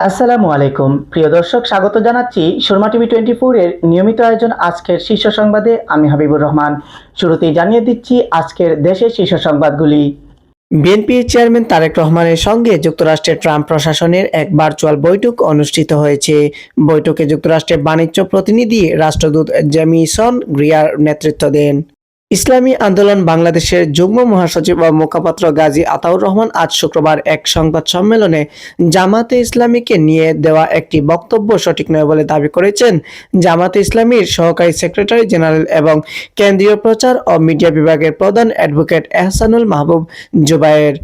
আসসালামু আলাইকুম প্রিয় দর্শক, স্বাগত জানাচ্ছি সুরমা টিভি 24 এর নিয়মিত আয়োজন আজকের শীর্ষ সংবাদে। আমি হাবিবুর রহমান। শুরুতেই জানিয়ে দিচ্ছি আজকের দেশের শীর্ষ সংবাদগুলি। বিএনপির চেয়ারম্যান তারেক রহমানের সঙ্গে যুক্তরাষ্ট্রের ট্রাম্প প্রশাসনের এক ভার্চুয়াল বৈঠক অনুষ্ঠিত হয়েছে। বৈঠকে যুক্তরাষ্ট্রের বাণিজ্য প্রতিনিধি রাষ্ট্রদূত জেমিসন গ্রিয়ার নেতৃত্ব দেন। ইসলামী আন্দোলন বাংলাদেশের যুগ্ম মহাসচিব ও মুখপাত্র গাজী আতাউর রহমান আজ শুক্রবার এক সংবাদ সম্মেলনে জামাতে ইসলামীকে নিয়ে দেওয়া একটি বক্তব্য সঠিক নয় বলে দাবি করেছেন জামাতে ইসলামীর সহকারী সেক্রেটারি জেনারেল এবং কেন্দ্রীয় প্রচার ও মিডিয়া বিভাগের প্রধান অ্যাডভোকেট এহসানুল মাহবুব জুবায়ের।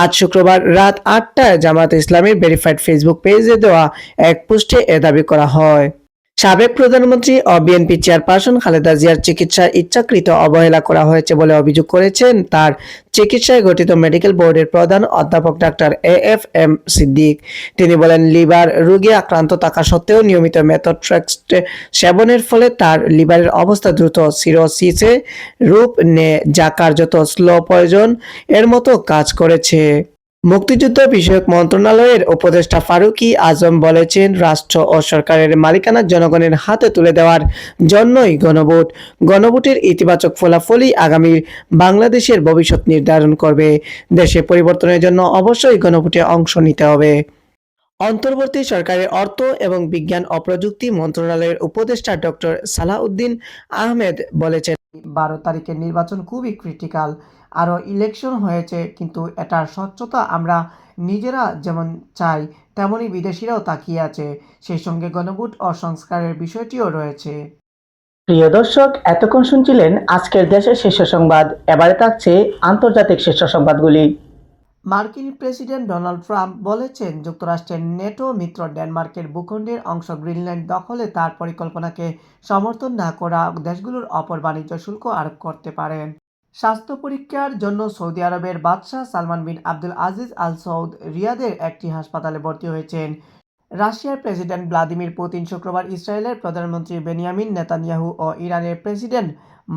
আজ শুক্রবার রাত ৮টায় জামাতে ইসলামীর ভেরিফাইড ফেসবুক পেজে দেওয়া এক পোস্টে এ দাবি করা হয়। সাবেক প্রধানমন্ত্রী ও বিএনপি চেয়ারপারসন খালেদা জিয়ার চিকিৎসায় ইচ্ছাকৃত অবহেলা করা হয়েছে বলে অভিযোগ করেছেন তার চিকিৎসায় গঠিত মেডিকেল বোর্ডের প্রধান অধ্যাপক ডাক্তার এএফএম সিদ্দিক। তিনি বলেন, লিভার রোগে আক্রান্ত থাকা সত্ত্বেও নিয়মিত মেথোট্রেক্সট সেবনের ফলে তার লিভারের অবস্থা দ্রুত সিরোসিসে রূপ নেয়, যা কার্যত স্লো পয়জন এর মতো কাজ করেছে। মুক্তিযুদ্ধ বিষয়ক মন্ত্রণালয়ের উপদেষ্টা ফারুকী আজম বলেছেন, রাষ্ট্র ও সরকারের মালিকানা জনগণের হাতে তুলে দেওয়ার জন্যই গণভোটের ইতিবাচক ফলাফলই আগামীর বাংলাদেশের ভবিষ্যৎ নির্ধারণ করবে। দেশে পরিবর্তনের জন্য অবশ্যই গণভোটে অংশ নিতে হবে। অন্তর্বর্তী সরকারের অর্থ এবং বিজ্ঞান ও প্রযুক্তি মন্ত্রণালয়ের উপদেষ্টা ডক্টর সালাউদ্দিন আহমেদ বলেছেন, 12 তারিখের নির্বাচন খুবই ক্রিটিক্যাল। আরও ইলেকশন হয়েছে, কিন্তু এটার স্বচ্ছতা আমরা নিজেরা যেমন চাই তেমনি বিদেশিরাও তাকিয়ে আছে। সেই সঙ্গে গণভোট ও সংস্কারের বিষয়টিও রয়েছে। প্রিয় দর্শক, এতক্ষণ শুনছিলেন আজকের দেশের শীর্ষ সংবাদ। এবারে থাকছে আন্তর্জাতিক শীর্ষ সংবাদগুলি। মার্কিন প্রেসিডেন্ট ডোনাল্ড ট্রাম্প বলেছেন, যুক্তরাষ্ট্রের নেটো মিত্র ডেনমার্কের ভূখণ্ডের অংশ গ্রিনল্যান্ড দখলে তার পরিকল্পনাকে সমর্থন না করা দেশগুলোর ওপর বাণিজ্য শুল্ক আরোপ করতে পারেন। স্বাস্থ্য পরীক্ষার জন্য সৌদি আরবের বাদশাহ সালমান বিন আব্দুল আজিজ আল সৌদ রিয়াদের একটি হাসপাতালে ভর্তি হয়েছেন। রাশিয়ার প্রেসিডেন্ট ভ্লাদিমির পুতিন শুক্রবার ইসরায়েলের প্রধানমন্ত্রী বেনিয়ামিন নেতানিয়াহু ও ইরানের প্রেসিডেন্ট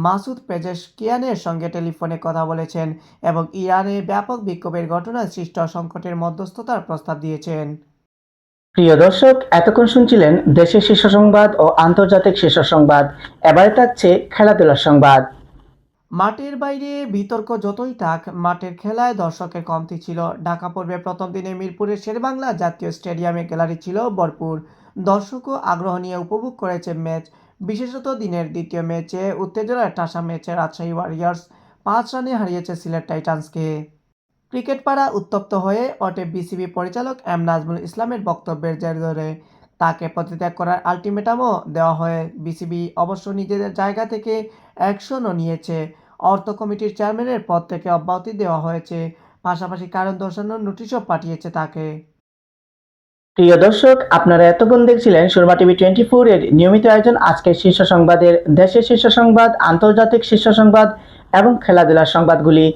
মাসুদ পেজেশকিয়ানের সঙ্গে টেলিফোনে কথা বলেছেন এবং ইরানে ব্যাপক বিক্ষোভের ঘটনায় সৃষ্ট সংকটের মধ্যস্থতার প্রস্তাব দিয়েছেন। প্রিয় দর্শক, এতক্ষণ শুনছিলেন দেশের শীর্ষ সংবাদ ও আন্তর্জাতিক শীর্ষ সংবাদ। এবারে থাকছে খেলাধুলার সংবাদ। মাঠের বাইরে বিতর্ক যতই থাক, মাঠের খেলায় দর্শকের কমতি ছিল। ঢাকা পর্বে প্রথম দিনে মিরপুরের শেরেবাংলা জাতীয় স্টেডিয়ামে গ্যালারি ছিল ভরপুর। দর্শকও আগ্রহ নিয়ে উপভোগ করেছে ম্যাচ। বিশেষত দিনের দ্বিতীয় ম্যাচে উত্তেজনার ঠাসা ম্যাচে রাজশাহী ওয়ারিয়র্স 5 রানে হারিয়েছে সিলেট টাইটান্সকে। ক্রিকেট পাড়া উত্তপ্ত হয়ে ওঠে বিসিবি পরিচালক এম নাজমুল ইসলামের বক্তব্যের জের ধরে। তাকে পদত্যাগ করার আলটিমেটামও দেওয়া হয়। বিসিবি অবশ্য নিজেদের জায়গা থেকে অ্যাকশনও নিয়েছে। অর্থ কমিটির চেয়ারম্যানের পদ থেকে অব্যাহতি দেওয়া হয়েছে, পাশাপাশি কারণ দর্শানোর নোটিশও পাঠিয়েছে তাকে। প্রিয় দর্শক, আপনারা এতক্ষণ দেখছিলেন সুরমা টিভি 24 এর নিয়মিত আয়োজন আজকের শীর্ষ সংবাদের দেশের শীর্ষ সংবাদ, আন্তর্জাতিক শীর্ষ সংবাদ এবং খেলাধুলার সংবাদগুলি।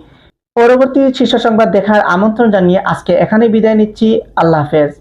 পরবর্তী শীর্ষ সংবাদ দেখার আমন্ত্রণ জানিয়ে আজকে এখানেই বিদায় নিচ্ছি। আল্লাহ হাফেজ।